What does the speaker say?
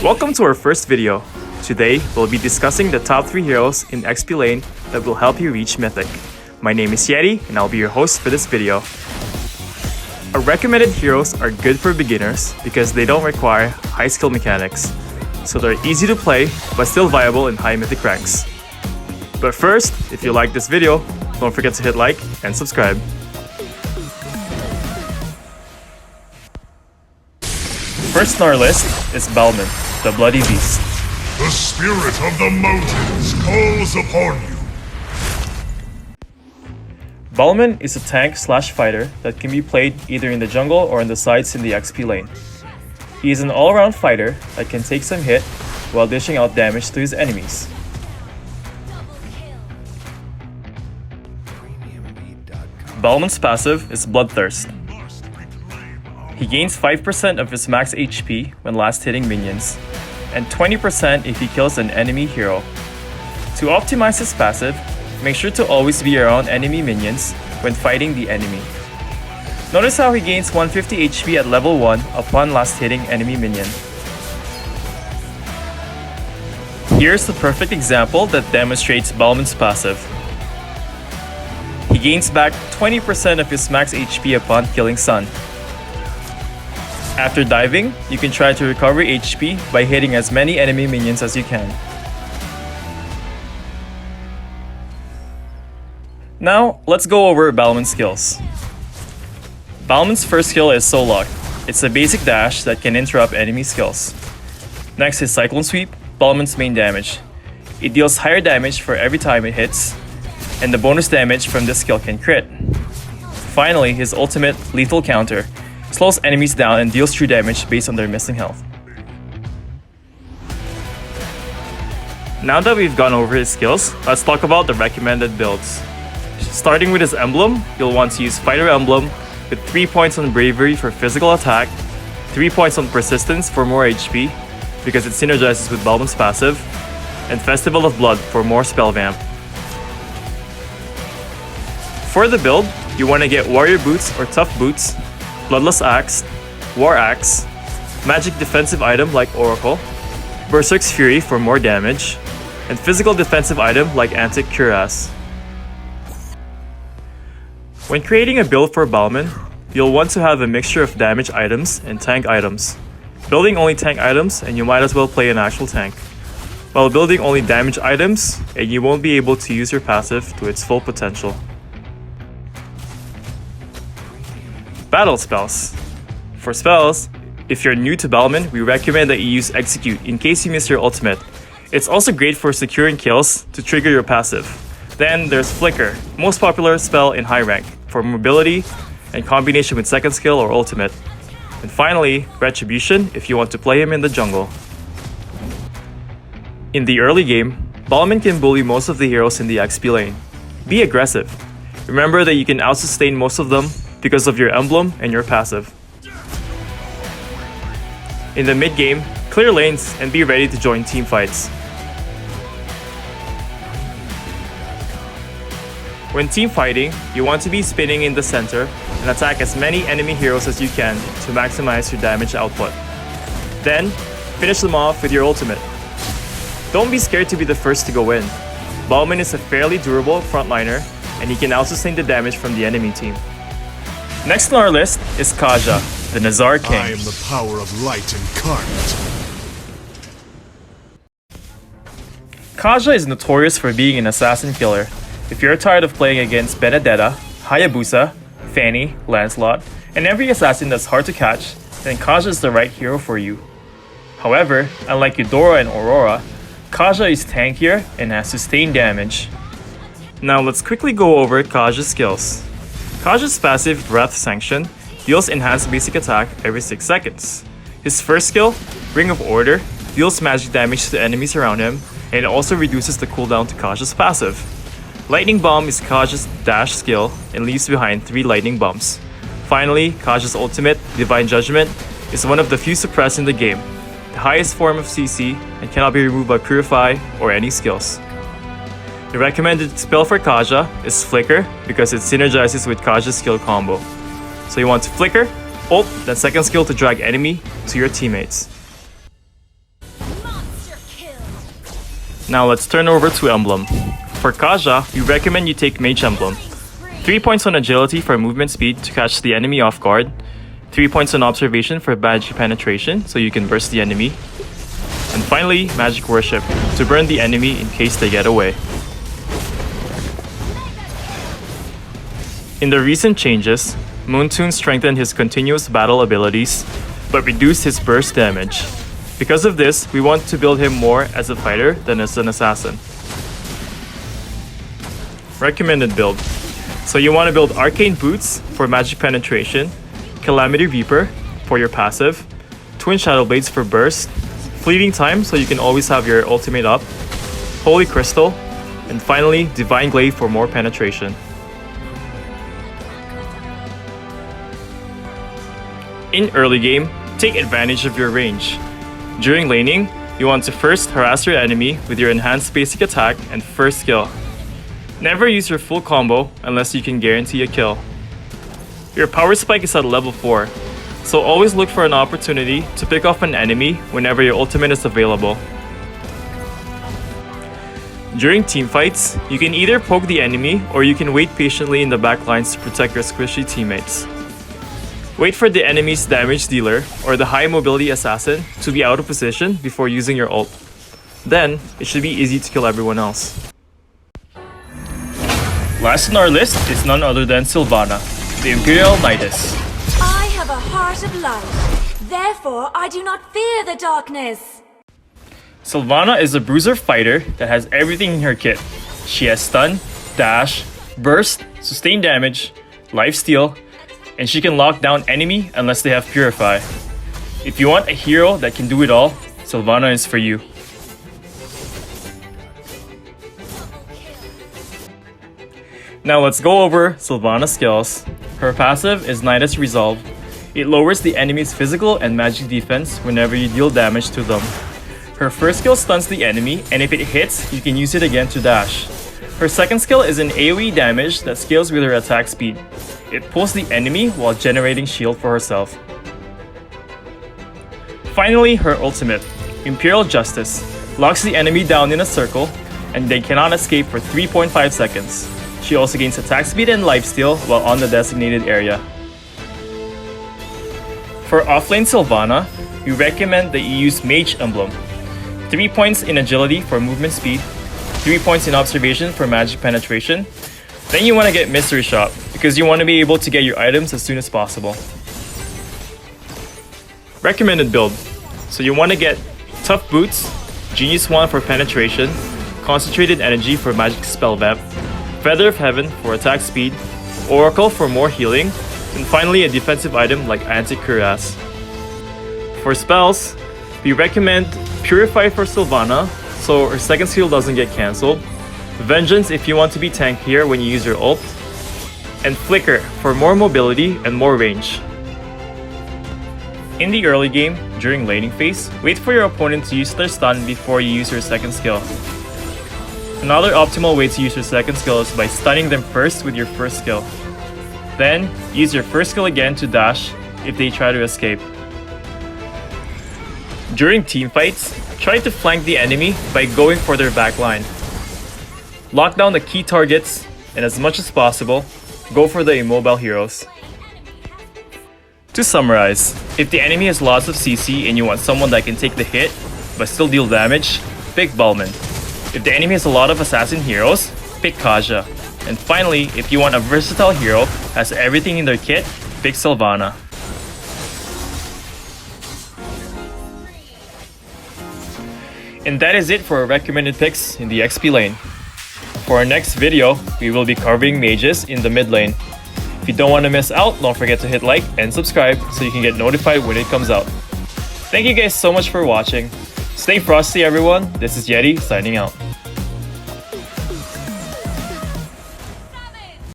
Welcome to our first video. Today, we'll be discussing the top 3 heroes in XP lane that will help you reach Mythic. My name is Yeti, and I'll be your host for this video. Our recommended heroes are good for beginners because they don't require high skill mechanics, so they're easy to play but still viable in high Mythic ranks. But first, if you like this video, don't forget to hit like and subscribe. First on our list is Balman, the Bloody Beast. The spirit of the mountains calls upon you. Balman is a tank/fighter that can be played either in the jungle or on the sides in the XP lane. He is an all-around fighter that can take some hit while dishing out damage to his enemies. Balman's passive is Bloodthirst. He gains 5% of his max HP when last hitting minions, and 20% if he kills an enemy hero. To optimize his passive, make sure to always be around enemy minions when fighting the enemy. Notice how he gains 150 HP at level 1 upon last hitting enemy minion. Here's the perfect example that demonstrates Balman's passive. He gains back 20% of his max HP upon killing Sun. After diving, you can try to recover HP by hitting as many enemy minions as you can. Now, let's go over Balman's skills. Balman's first skill is Soul Lock. It's a basic dash that can interrupt enemy skills. Next is Cyclone Sweep, Balman's main damage. It deals higher damage for every time it hits, and the bonus damage from this skill can crit. Finally, his ultimate, Lethal Counter, slows enemies down and deals true damage based on their missing health. Now that we've gone over his skills, let's talk about the recommended builds. Starting with his emblem, you'll want to use Fighter Emblem with 3 points on Bravery for physical attack, 3 points on Persistence for more HP because it synergizes with Balman's passive, and Festival of Blood for more spell vamp. For the build, you want to get Warrior Boots or Tough Boots, Bloodless Axe, War Axe, magic defensive item like Oracle, Berserk's Fury for more damage, and physical defensive item like Antic Cuirass. When creating a build for Balman, you'll want to have a mixture of damage items and tank items. Building only tank items and you might as well play an actual tank, while building only damage items and you won't be able to use your passive to its full potential. Battle spells. For spells, if you're new to Balman, we recommend that you use Execute in case you miss your ultimate. It's also great for securing kills to trigger your passive. Then there's Flicker, most popular spell in high rank, for mobility and combination with second skill or ultimate. And finally, Retribution if you want to play him in the jungle. In the early game, Balman can bully most of the heroes in the XP lane. Be aggressive. Remember that you can out-sustain most of them because of your emblem and your passive. In the mid-game, clear lanes and be ready to join team fights. When team fighting, you want to be spinning in the center and attack as many enemy heroes as you can to maximize your damage output. Then, finish them off with your ultimate. Don't be scared to be the first to go in. Balman is a fairly durable frontliner and he can out-sustain the damage from the enemy team. Next on our list is Kaeya, the Nazar King. I am the power of light incarnate. Kaeya is notorious for being an assassin killer. If you're tired of playing against Benedetta, Hayabusa, Fanny, Lancelot, and every assassin that's hard to catch, then Kaeya is the right hero for you. However, unlike Eudora and Aurora, Kaeya is tankier and has sustained damage. Now let's quickly go over Kaeya's skills. Kaeya's passive Breath Sanction deals enhanced basic attack every 6 seconds. His first skill, Ring of Order, deals magic damage to enemies around him and it also reduces the cooldown to Kaeya's passive. Lightning Bomb is Kaeya's dash skill and leaves behind 3 lightning bumps. Finally, Kaeya's ultimate, Divine Judgment, is one of the few suppressed in the game, the highest form of CC and cannot be removed by Purify or any skills. The recommended spell for Kaeya is Flicker because it synergizes with Kaeya's skill combo. So you want to Flicker, ult, then second skill to drag enemy to your teammates. Now let's turn over to Emblem. For Kaeya, we recommend you take Mage Emblem. 3 points on agility for movement speed to catch the enemy off guard. 3 points on observation for magic penetration so you can burst the enemy. And finally, Magic Worship to burn the enemy in case they get away. In the recent changes, Moontoon strengthened his continuous battle abilities, but reduced his burst damage. Because of this, we want to build him more as a fighter than as an assassin. Recommended build. So you want to build Arcane Boots for magic penetration, Calamity Reaper for your passive, Twin Shadow Blades for burst, Fleeting Time so you can always have your ultimate up, Holy Crystal, and finally Divine Glaive for more penetration. In early game, take advantage of your range. During laning, you want to first harass your enemy with your enhanced basic attack and first skill. Never use your full combo unless you can guarantee a kill. Your power spike is at level 4, so always look for an opportunity to pick off an enemy whenever your ultimate is available. During teamfights, you can either poke the enemy or you can wait patiently in the backlines to protect your squishy teammates. Wait for the enemy's damage dealer or the high mobility assassin to be out of position before using your ult. Then, it should be easy to kill everyone else. Last on our list is none other than Sylvana, the Imperial Knightess. I have a heart of light, therefore I do not fear the darkness. Sylvana is a bruiser fighter that has everything in her kit. She has stun, dash, burst, sustain damage, lifesteal, and she can lock down enemy unless they have Purify. If you want a hero that can do it all, Sylvana is for you. Now let's go over Sylvana's skills. Her passive is Nidus Resolve. It lowers the enemy's physical and magic defense whenever you deal damage to them. Her first skill stuns the enemy, and if it hits, you can use it again to dash. Her second skill is an AoE damage that scales with her attack speed. It pulls the enemy while generating shield for herself. Finally, her ultimate, Imperial Justice, locks the enemy down in a circle and they cannot escape for 3.5 seconds. She also gains attack speed and lifesteal while on the designated area. For offlane Sylvana, we recommend that you use Mage Emblem. 3 points in agility for movement speed, 3 points in observation for magic penetration. Then you want to get Mystery Shop because you want to be able to get your items as soon as possible. Recommended build. So you want to get Tough Boots, Genius Wand for penetration, Concentrated Energy for magic spell vamp, Feather of Heaven for attack speed, Oracle for more healing, and finally a defensive item like Anti-Cuirass. For spells, we recommend Purify for Sylvana so her second skill doesn't get cancelled, Vengeance if you want to be tankier when you use your ult, and Flicker for more mobility and more range. In the early game, during laning phase, wait for your opponent to use their stun before you use your second skill. Another optimal way to use your second skill is by stunning them first with your first skill. Then, use your first skill again to dash if they try to escape. During teamfights, try to flank the enemy by going for their backline. Lock down the key targets, and as much as possible, go for the immobile heroes. To summarize, if the enemy has lots of CC and you want someone that can take the hit but still deal damage, pick Balman. If the enemy has a lot of assassin heroes, pick Kaeya. And finally, if you want a versatile hero, has everything in their kit, pick Sylvana. And that is it for our recommended picks in the XP lane. For our next video, we will be covering mages in the mid lane. If you don't want to miss out, don't forget to hit like and subscribe so you can get notified when it comes out. Thank you guys so much for watching. Stay frosty everyone, this is Yeti signing out.